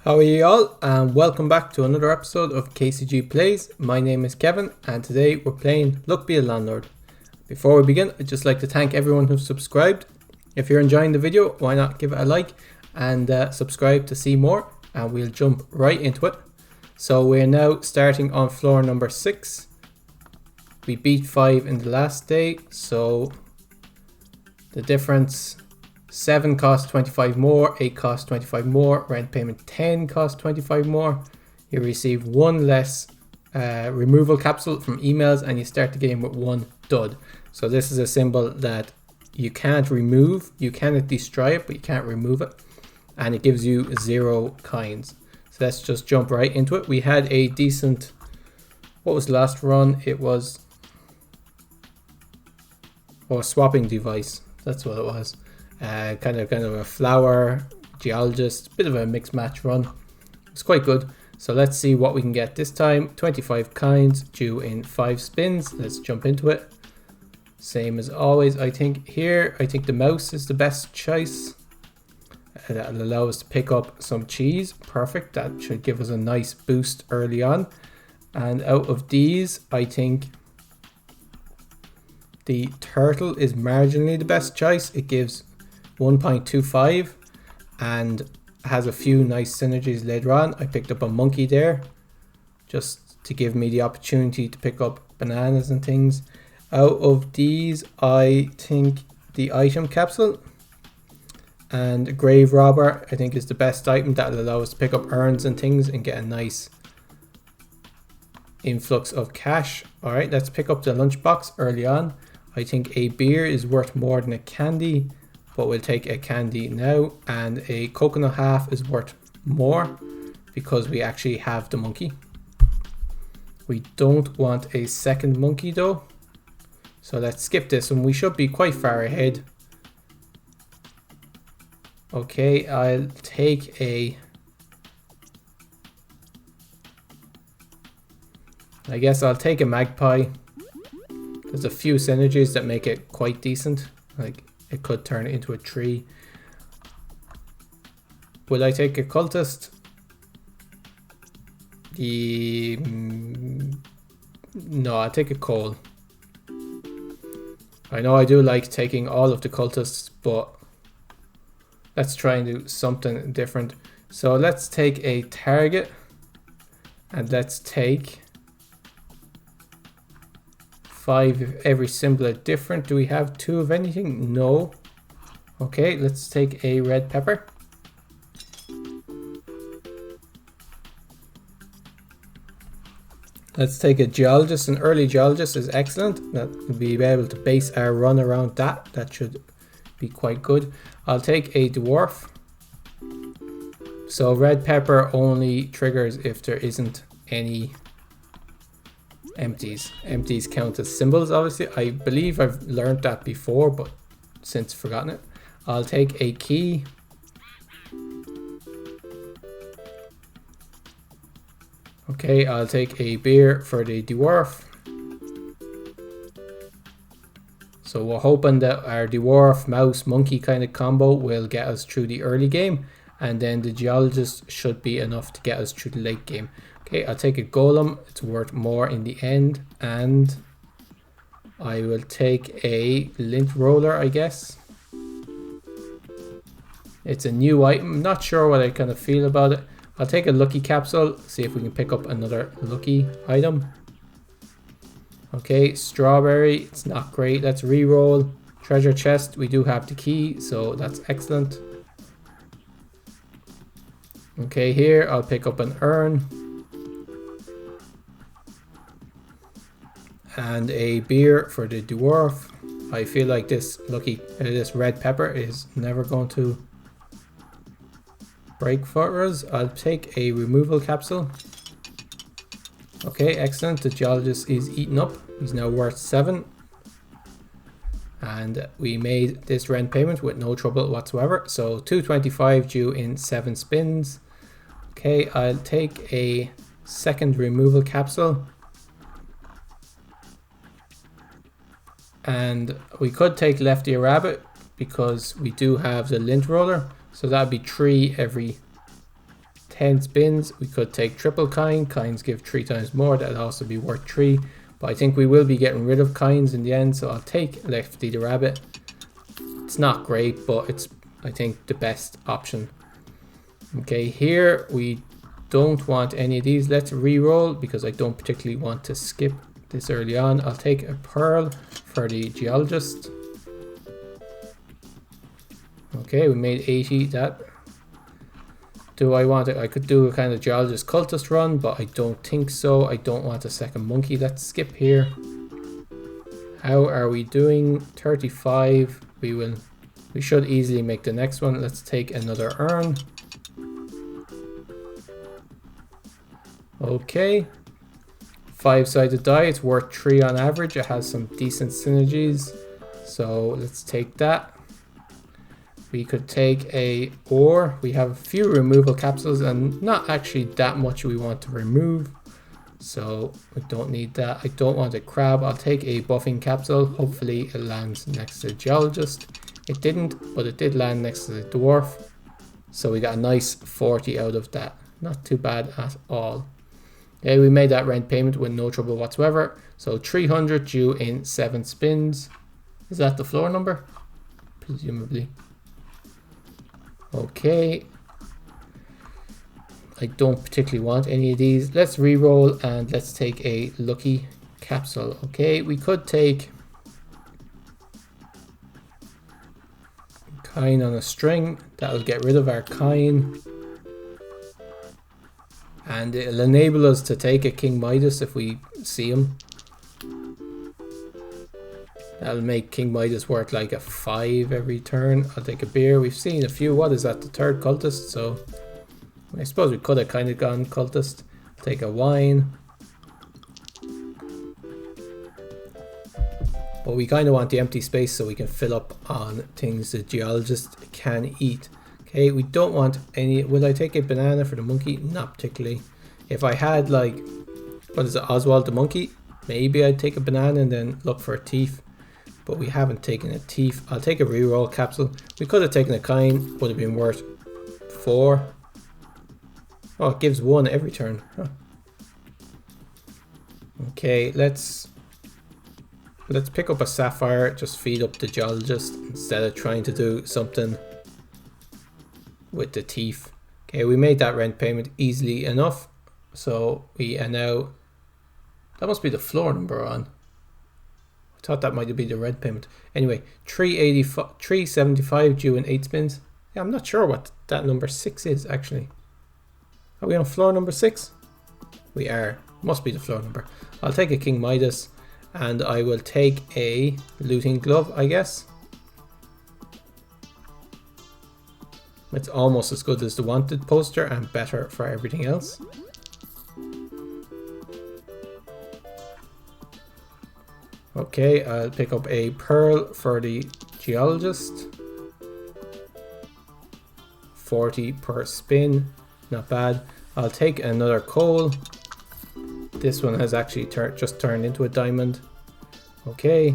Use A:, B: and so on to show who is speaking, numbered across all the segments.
A: How are you all, and welcome back to another episode of KCG Plays. My name is Kevin and today we're playing Luck Be a Landlord. Before we begin, I'd just like to thank everyone who's subscribed. If you're enjoying the video, why not give it a like and subscribe to see more, and we'll jump right into it. So we're now starting on floor number 6. We beat 5 in the last day, so the difference: 7 costs 25 more, 8 costs 25 more, rent payment 10 costs 25 more. You receive 1 less removal capsule from emails, and you start the game with 1 dud. So this is a symbol that you can't remove. You cannot destroy it, but you can't remove it. And it gives you 0 coins. So let's just jump right into it. We had a decent, what was the last run? It was a swapping device. That's what it was. Kind of a flower geologist, bit of a mixed match run. It's quite good. So let's see what we can get this time. 25 coins due in 5 spins. Let's jump into it. Same as always. I think the mouse is the best choice. That'll allow us to pick up some cheese. Perfect. That should give us a nice boost early on. And out of these, I think the turtle is marginally the best choice. It gives 1.25 and has a few nice synergies later on. I picked up a monkey there just to give me the opportunity to pick up bananas and things. Out of these, I think the item capsule and grave robber I think is the best item. That will allow us to pick up urns and things and get a nice influx of cash. Alright, let's pick up the lunchbox early on. I think a beer is worth more than a candy, but we'll take a candy now, and a coconut half is worth more because we actually have the monkey. We don't want a second monkey though, so let's skip this one. We should be quite far ahead. Okay, I'll take a, I guess I'll take a magpie. There's a few synergies that make it quite decent, like it could turn it into a tree. Will I take a cultist? No, I'll take a coal. I know I do like taking all of the cultists, but let's try and do something different. So let's take a target and let's take 5 if every symbol are different. Do we have 2 of anything? No. Okay, let's take a red pepper. Let's take a geologist. An early geologist is excellent. That will be able to base our run around that. That should be quite good. I'll take a dwarf. So red pepper only triggers if there isn't any empties. Empties count as symbols, obviously. I believe I've learned that before, but since forgotten it. I'll take a key. Okay, I'll take a beer for the dwarf. So we're hoping that our dwarf, mouse, monkey kind of combo will get us through the early game, and then the geologist should be enough to get us through the late game. Okay, I'll take a golem. It's worth more in the end, and I will take a lint roller, I guess. It's a new item. I'm not sure what I kind of feel about it. I'll take a lucky capsule, see if we can pick up another lucky item. Okay, strawberry. It's not great. Let's re-roll. Treasure chest. We do have the key, so that's excellent. Okay, here I'll pick up an urn. And a beer for the dwarf. I feel like this red pepper is never going to break for us. I'll take a removal capsule. Okay, excellent. The geologist is eaten up. He's now worth 7. And we made this rent payment with no trouble whatsoever. So 225 due in 7 spins. Okay, I'll take a second removal capsule. And we could take Lefty Rabbit because we do have the lint roller. So that'd be 3 every 10 spins. We could take triple kind. Kinds give 3 times more. That'd also be worth 3. But I think we will be getting rid of kinds in the end. So I'll take Lefty the Rabbit. It's not great, but it's, I think, the best option. Okay, here we don't want any of these. Let's re-roll because I don't particularly want to skip this early on. I'll take a Pearl for the Geologist. Okay, we made 80. That. Do I want it? I could do a kind of Geologist Cultist run, but I don't think so. I don't want a second monkey. Let's skip here. How are we doing? 35. We should easily make the next one. Let's take another urn. Okay. 5-sided die. It's worth 3 on average. It has some decent synergies. So let's take that. We could take a ore. We have a few removal capsules and not actually that much we want to remove. So we don't need that. I don't want a crab. I'll take a buffing capsule. Hopefully it lands next to the Geologist. It didn't, but it did land next to the dwarf. So we got a nice 40 out of that. Not too bad at all. Okay, we made that rent payment with no trouble whatsoever. So 300 due in 7 spins. Is that the floor number? Presumably. Okay. I don't particularly want any of these. Let's re-roll and let's take a lucky capsule. Okay, we could take Kine on a string. That'll get rid of our Kine. And it'll enable us to take a King Midas if we see him. That'll make King Midas worth like a 5 every turn. I'll take a beer. We've seen a few. What is that? The third cultist. So I suppose we could have kind of gone cultist. Take a wine. But we kind of want the empty space so we can fill up on things the Geologist can eat. Okay, we don't want any. Will I take a banana for the monkey? Not particularly. If I had like, what is it, Oswald the monkey? Maybe I'd take a banana and then look for a thief. But we haven't taken a thief. I'll take a reroll capsule. We could have taken a kind, would have been worth 4. Oh, it gives 1 every turn. Huh. Okay, let's pick up a sapphire. Just feed up the Geologist instead of trying to do something with the thief. Okay, we made that rent payment easily enough. So we are now, that must be the floor number on. I thought that might be the rent payment. Anyway, 375 due in 8 spins. Yeah, I'm not sure what that number 6 is actually. Are we on floor number 6? We are. Must be the floor number. I'll take a King Midas and I will take a looting glove, I guess. It's almost as good as the wanted poster and better for everything else. Okay, I'll pick up a pearl for the Geologist. 40 per spin, not bad. I'll take another coal. This one has actually just turned into a diamond. Okay,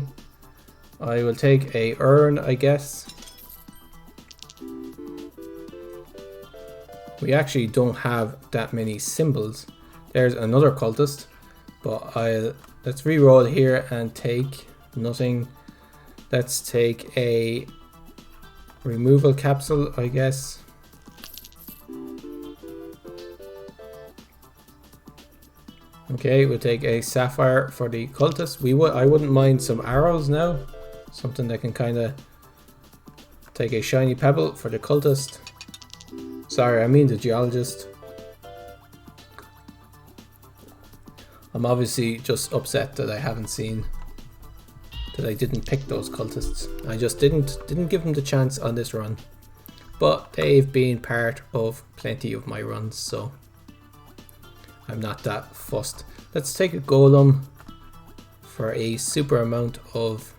A: I will take a urn, I guess. We actually don't have that many symbols. There's another cultist, but let's re-roll here and take nothing. Let's take a removal capsule, I guess. Okay, we'll take a sapphire for the cultist. I wouldn't mind some arrows now. Something that can kind of take a shiny pebble for the cultist. Sorry, I mean the Geologist. I'm obviously just upset that I haven't seen, that I didn't pick those cultists. I just didn't give them the chance on this run. But they've been part of plenty of my runs, so I'm not that fussed. Let's take a golem for a super amount of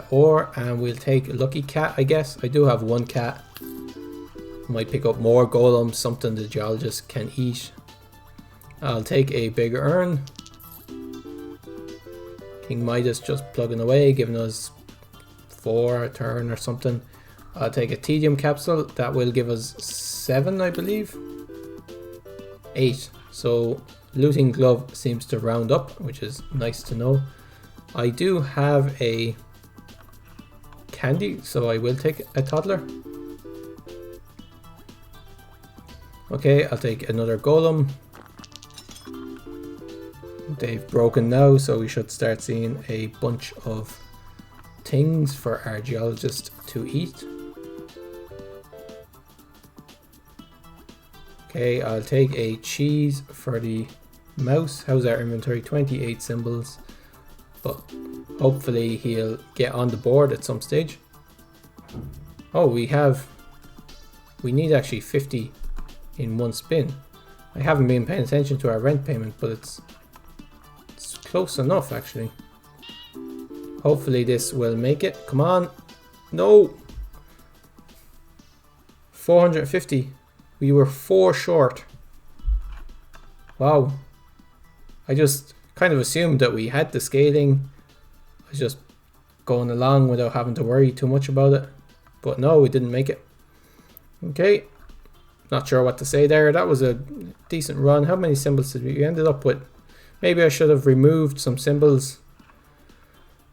A: ore, and we'll take a lucky cat, I guess. I do have 1 cat. Might pick up more golems, something the Geologist can eat. I'll take a big urn. King Midas just plugging away, giving us 4 a turn or something. I'll take a tedium capsule. That will give us 7, I believe. 8. So looting glove seems to round up, which is nice to know. I do have a candy, so I will take a toddler. Okay, I'll take another golem. They've broken now, so we should start seeing a bunch of things for our geologist to eat. Okay, I'll take a cheese for the mouse. How's our inventory? 28 symbols. But hopefully he'll get on the board at some stage. Oh, we need actually 50 in one spin. I haven't been paying attention to our rent payment, but it's close enough actually. Hopefully this will make it. Come on. No. 450. We were 4 short. Wow. I just kind of assumed that we had the scaling. I was just going along without having to worry too much about it. But no, we didn't make it. Okay. Not sure what to say there. That was a decent run. How many symbols did we ended up with? Maybe I should have removed some symbols.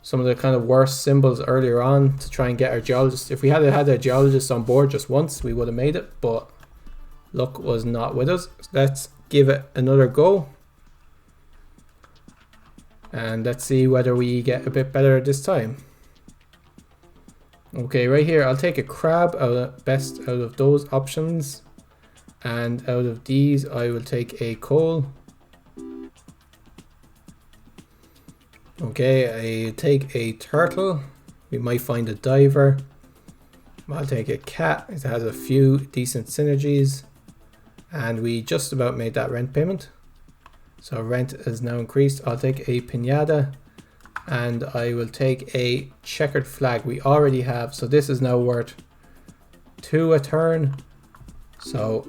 A: Some of the kind of worst symbols earlier on to try and get our geologist. If we had had a geologist on board just once, we would have made it. But luck was not with us. Let's give it another go. And let's see whether we get a bit better this time. Okay, right here, I'll take a crab best out of those options. And out of these, I will take a coal. Okay, I take a turtle. We might find a diver. I'll take a cat. It has a few decent synergies. And we just about made that rent payment. So rent is now increased. I'll take a pinata. And I will take a checkered flag. We already have. So this is now worth 2 a turn. So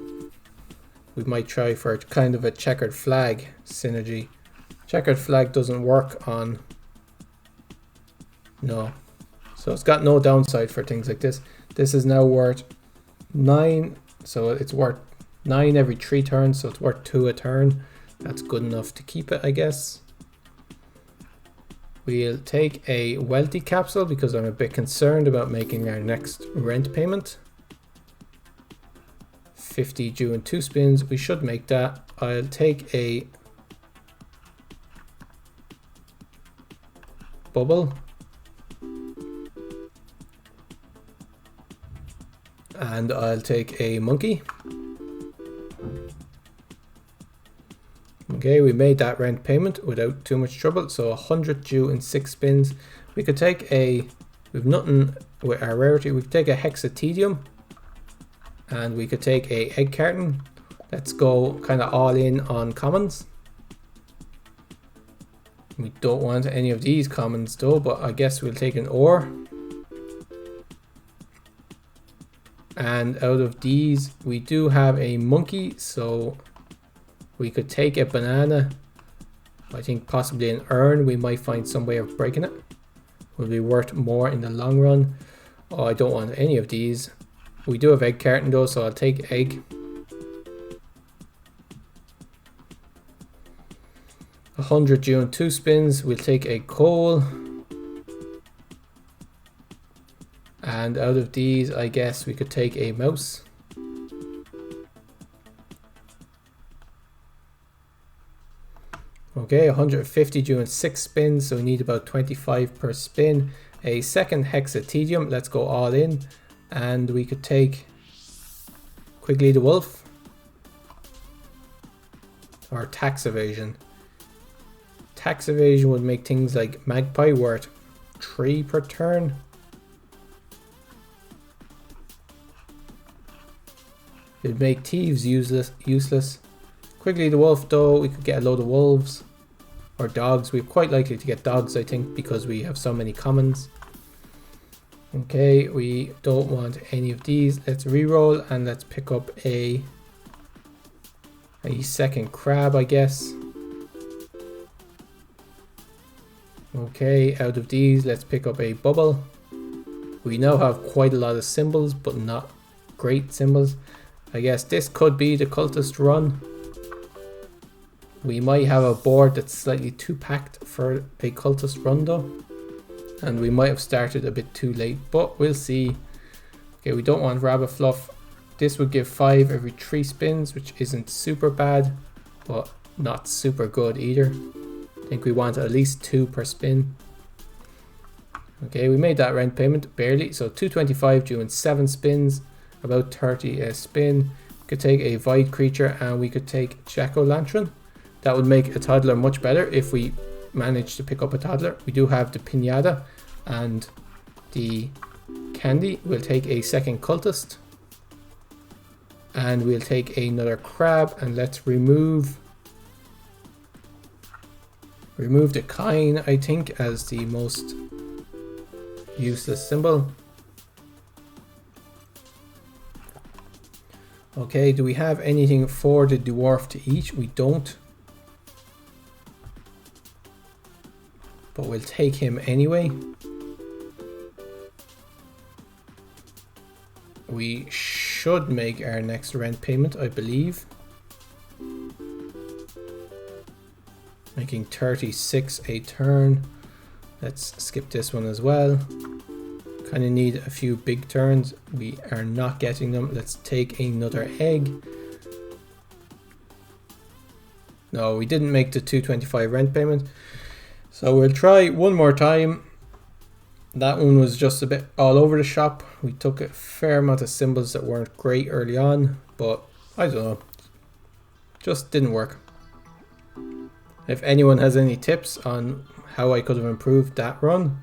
A: we might try for kind of a checkered flag synergy. Checkered flag doesn't work on... No. So it's got no downside for things like this. This is now worth 9. So it's worth 9 every 3 turns. So it's worth 2 a turn. That's good enough to keep it, I guess. We'll take a wealthy capsule because I'm a bit concerned about making our next rent payment. 50 due in 2 spins. We should make that. I'll take a bubble. And I'll take a monkey. Okay, we made that rent payment without too much trouble. So 100 due in 6 spins. We could take we've nothing with our rarity. We could take a hexatedium. And we could take a egg carton. Let's go kind of all in on commons. We don't want any of these commons though, but I guess we'll take an ore. And out of these, we do have a monkey, so we could take a banana. I think possibly an urn. We might find some way of breaking it. Will be worth more in the long run. Oh, I don't want any of these. We do have egg carton though, so I'll take egg. 100 due in 2 spins. We'll take a coal. And out of these, I guess we could take a mouse. Okay, 150 due in 6 spins, so we need about 25 per spin. A second hexatedium, let's go all in. And we could take Quigley the Wolf. Or tax evasion. Tax evasion would make things like Magpie worth 3 per turn. It'd make thieves useless. Quigley the Wolf though, we could get a load of wolves. Or dogs. We're quite likely to get dogs, I think, because we have so many commons. Okay, we don't want any of these. Let's reroll and let's pick up a second crab, I guess. Okay, out of these, let's pick up a bubble. We now have quite a lot of symbols, but not great symbols. I guess this could be the cultist run. We might have a board that's slightly too packed for a cultist run though. And we might have started a bit too late, but we'll see. Okay, we don't want rabbit fluff. This would give 5 every 3 spins, which isn't super bad, but not super good either. I think we want at least 2 per spin. Okay, we made that rent payment, barely. So 225 doing 7 spins, about 30 a spin. We could take a void creature and we could take jack-o'-lantern. That would make a toddler much better if we manage to pick up a toddler. We do have the pinata and the candy. We'll take a second cultist. And we'll take another crab and let's remove the kine, I think, as the most useless symbol. Okay, do we have anything for the dwarf to eat? We don't. But we'll take him anyway. We should make our next rent payment, I believe. Making 36 a turn. Let's skip this one as well. Kind of need a few big turns. We are not getting them. Let's take another egg. No, we didn't make the 225 rent payment. So we'll try one more time. That one was just a bit all over the shop. We took a fair amount of symbols that weren't great early on, but I don't know. Just didn't work. If anyone has any tips on how I could have improved that run,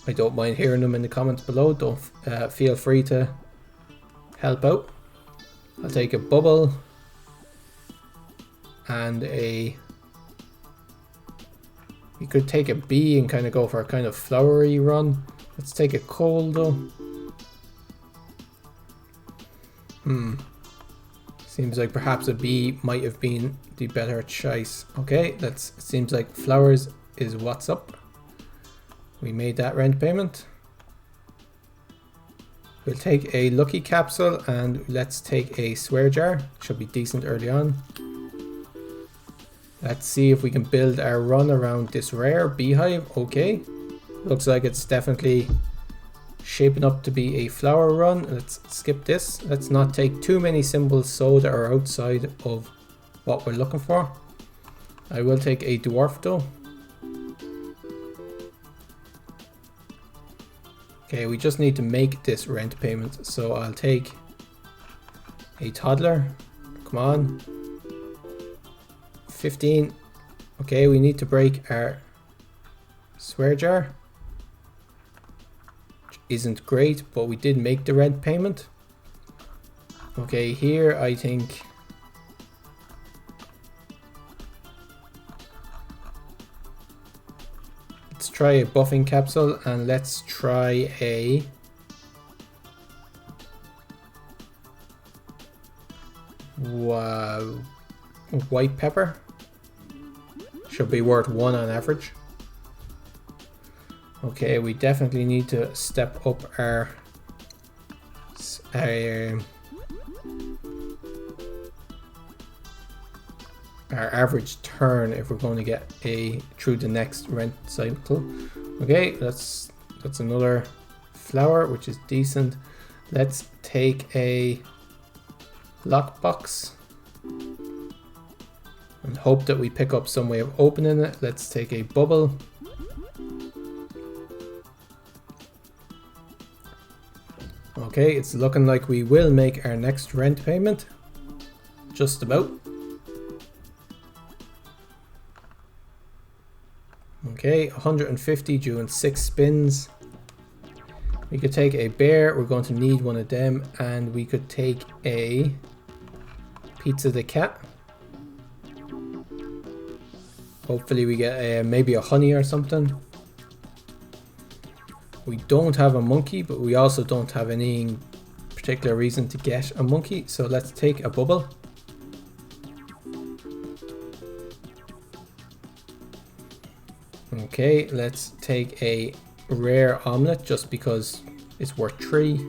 A: I don't mind hearing them in the comments below. Don't feel free to help out. I'll take a bubble and we could take a bee and kind of go for a kind of flowery run. Let's take a coal though. Seems like perhaps a bee might have been the better choice. Okay, seems like flowers is what's up. We made that rent payment. We'll take a lucky capsule and let's take a swear jar. Should be decent early on. Let's see if we can build our run around this rare beehive. Okay, looks like it's definitely shaping up to be a flower run. Let's skip this. Let's not take too many symbols so that are outside of what we're looking for. I will take a dwarf though. Okay, we just need to make this rent payment. So I'll take a toddler. Come on. 15. Okay, we need to break our swear jar. Which isn't great, but we did make the rent payment. Okay, here I think let's try a buffing capsule and let's try a white pepper. Should be worth 1 on average. Okay, we definitely need to step up our average turn if we're going to get through the next rent cycle. Okay, that's another flower, which is decent. Let's take a lockbox and hope that we pick up some way of opening it. Let's take a bubble. Okay, it's looking like we will make our next rent payment. Just about. Okay, 150 doing 6 spins. We could take a bear, we're going to need one of them, and we could take a pizza the cat. Hopefully we get maybe a honey or something. We don't have a monkey, but we also don't have any particular reason to get a monkey, so let's take a bubble. Okay, let's take a rare omelette just because is worth 3.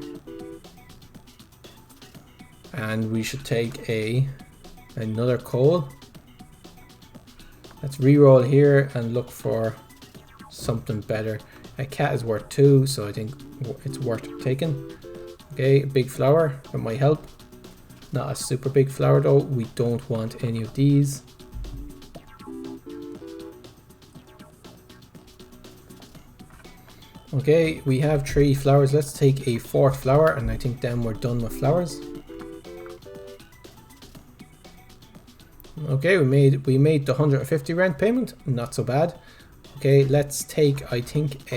A: And we should take another coal. Let's reroll here and look for something better. A cat is worth 2, so I think it's worth taking. Okay, a big flower, that might help. Not a super big flower though, we don't want any of these. Okay, we have 3 flowers. Let's take a 4th flower, and I think then we're done with flowers. Okay, we made the 150 rent payment, not so bad. Okay, let's take, I think,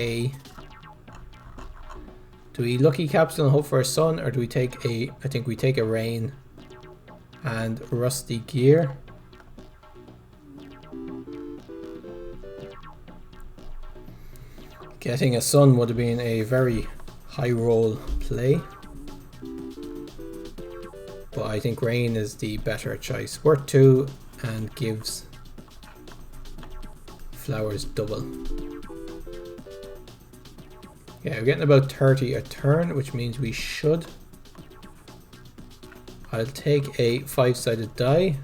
A: do we lucky capsule and hope for a sun, or do we take I think we take a rain and rusty gear. Getting a sun would have been a very high roll play, but I think rain is the better choice. Worth 2 and gives flowers double. Yeah, we're getting about 30 a turn, which means we should. I'll take a 5-sided die.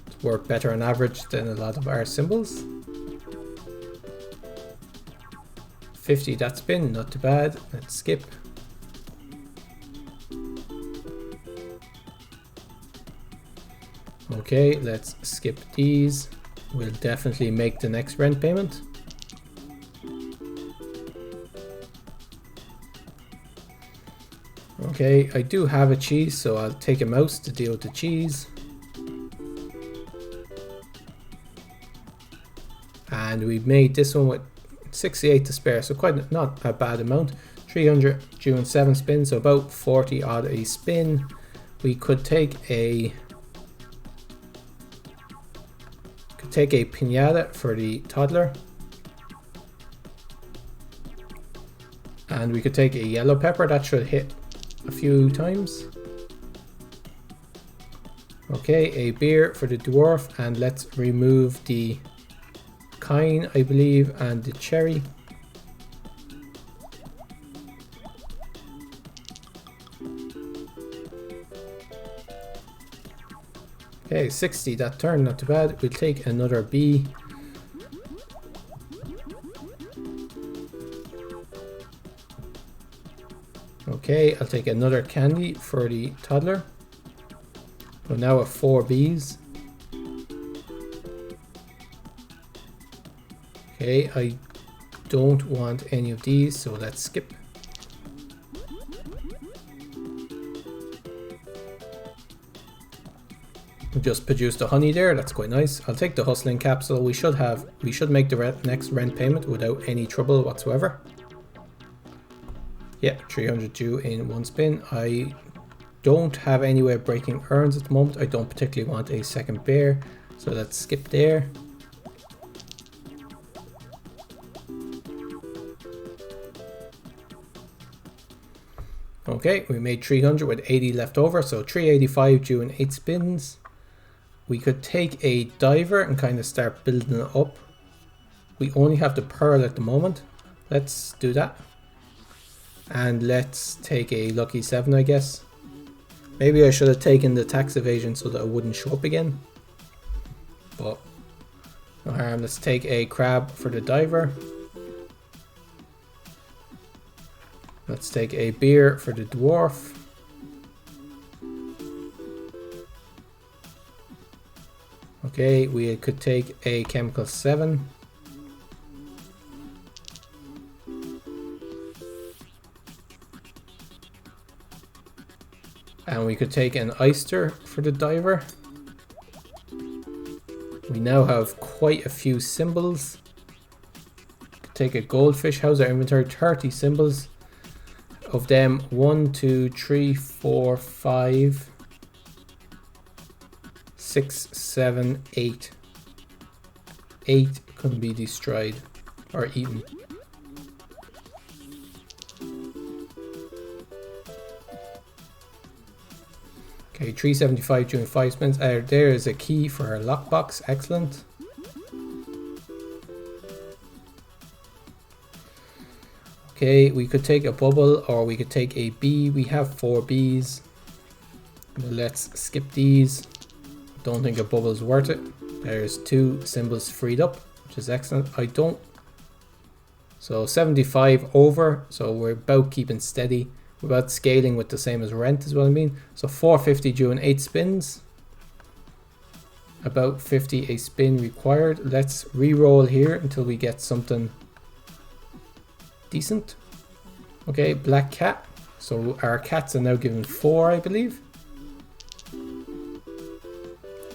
A: It's worth better on average than a lot of our symbols. 50 that spin, not too bad. Let's skip. Okay, let's skip these. We'll definitely make the next rent payment. Okay, I do have a cheese, so I'll take a mouse to deal with the cheese. And we've made this one with 68 to spare, so quite not a bad amount. 300 during 7 spins, so about 40 odd a spin. We could take a piñata for the toddler, and we could take a yellow pepper. That should hit a few times. Okay, a beer for the dwarf, and let's remove the kine, I believe, and the cherry. Okay, 60 that turn, not too bad. We'll take another bee. Okay, I'll take another candy for the toddler. We're now at 4 bees. Okay, I don't want any of these, so let's skip. We just produced the honey there, that's quite nice. I'll take the hustling capsule. We should make the next rent payment without any trouble whatsoever. Yeah, 300 due in 1 spin. I don't have any way of breaking urns at the moment. I don't particularly want a second bear, so let's skip there. Okay, we made 300 with 80 left over, so 385 due in 8 spins. We could take a diver and kind of start building it up. We only have the pearl at the moment. Let's do that. And let's take a lucky 7, I guess. Maybe I should have taken the tax evasion so that it wouldn't show up again. But no harm. Let's take a crab for the diver. Let's take a beer for the dwarf. Okay, we could take a chemical 7. And we could take an oyster for the diver. We now have quite a few symbols. Take a goldfish. How's our inventory? 30 symbols. Of them, 1, 2, 3, 4, 5, 6, 7, 8. 8 couldn't be destroyed or eaten. Okay, 375 during 5 spins. There is a key for her lockbox. Excellent. Okay, we could take a bubble or we could take a bee. We have 4 bees. Let's skip these. Don't think a bubble is worth it. There's 2 symbols freed up, which is excellent. So 75 over, so we're about keeping steady. We're about scaling with the same as rent is what I mean. So 450 during 8 spins. About 50 a spin required. Let's re-roll here until we get something decent. Okay, black cat. So our cats are now given 4, I believe.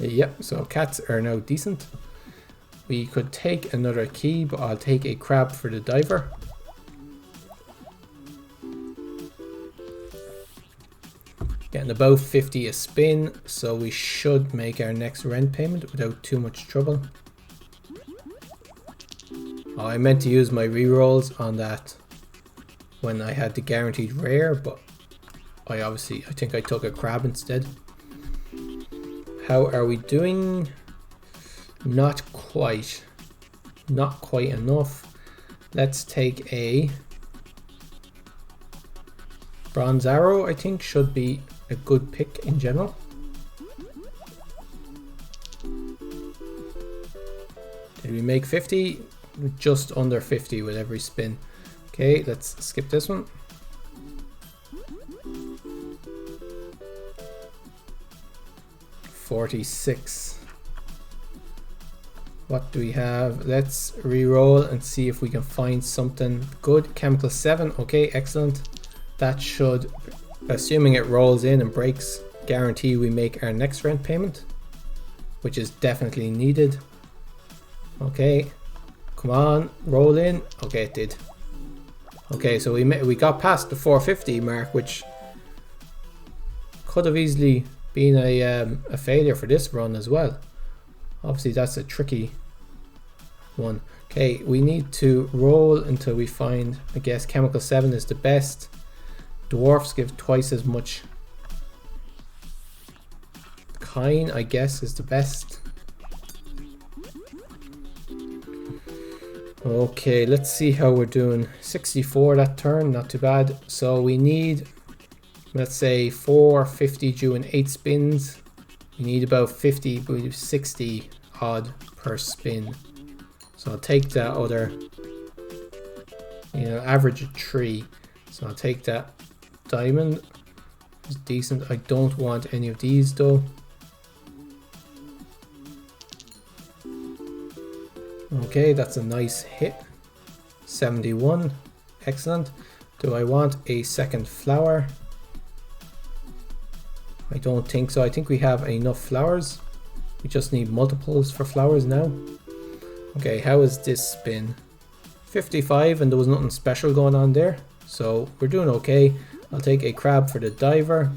A: Yep, so cats are now decent. We could take another key, but I'll take a crab for the diver. Getting about 50 a spin, so we should make our next rent payment without too much trouble. Oh, I meant to use my rerolls on that when I had the guaranteed rare, but I think I took a crab instead. How are we doing? Not quite enough. Let's take a bronze arrow. I think should be a good pick in general. Did we make 50? Just under 50 with every spin. Okay, let's skip this one. $46. What do we have? Let's re-roll and see if we can find something good. Chemical 7. Okay, excellent. That should, assuming it rolls in and breaks, guarantee we make our next rent payment, which is definitely needed. Okay, come on, roll in. Okay, it did. Okay, so we got past the 450 mark, which could have easily been a failure for this run as well. Obviously that's a tricky one. Okay, we need to roll until we find, I guess chemical 7 is the best. Dwarfs give twice as much. Kine, I guess, is the best. Okay, let's see how we're doing. 64 that turn, not too bad. So we need, let's say 450 during 8 spins. We need about 50, 60 odd per spin. So I'll take that other, average of 3. So I'll take that diamond. It's decent. I don't want any of these though. Okay, that's a nice hit. 71. Excellent. Do I want a second flower? I don't think so. I think we have enough flowers. We just need multiples for flowers now. Okay, how is this spin? 55, and there was nothing special going on there. So we're doing okay. I'll take a crab for the diver.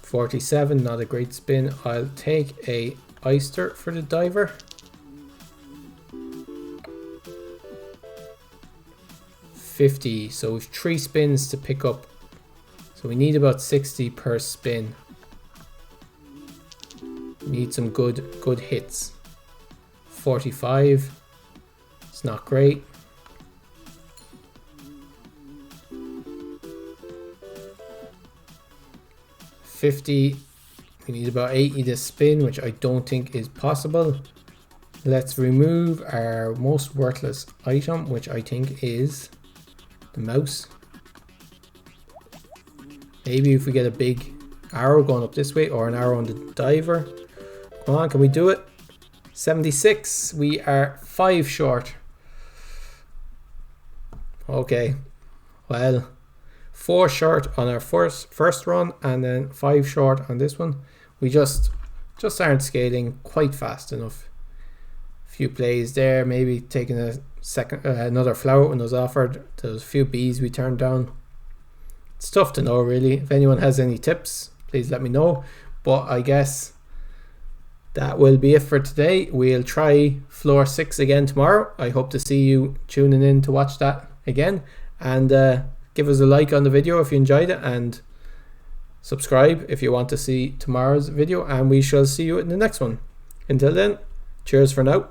A: 47, not a great spin. I'll take a oyster for the diver. 50, so we've 3 spins to pick up. So we need about 60 per spin. Need some good hits. 45, it's not great. 50, we need about 80 to spin, which I don't think is possible. Let's remove our most worthless item, which I think is the mouse. Maybe if we get a big arrow going up this way or an arrow on the diver. Come on, can we do it? 76, we are 5 short. Okay, well, 4 short on our first run and then 5 short on this one. We just aren't scaling quite fast enough. Few plays there, maybe taking a second another flower when it was offered. There was a few bees we turned down. It's tough to know really. If anyone has any tips, please let me know. But I guess that will be it for today. We'll try floor 6 again tomorrow. I hope to see you tuning in to watch that again. And give us a like on the video if you enjoyed it, and subscribe if you want to see tomorrow's video, and we shall see you in the next one. Until then, cheers for now.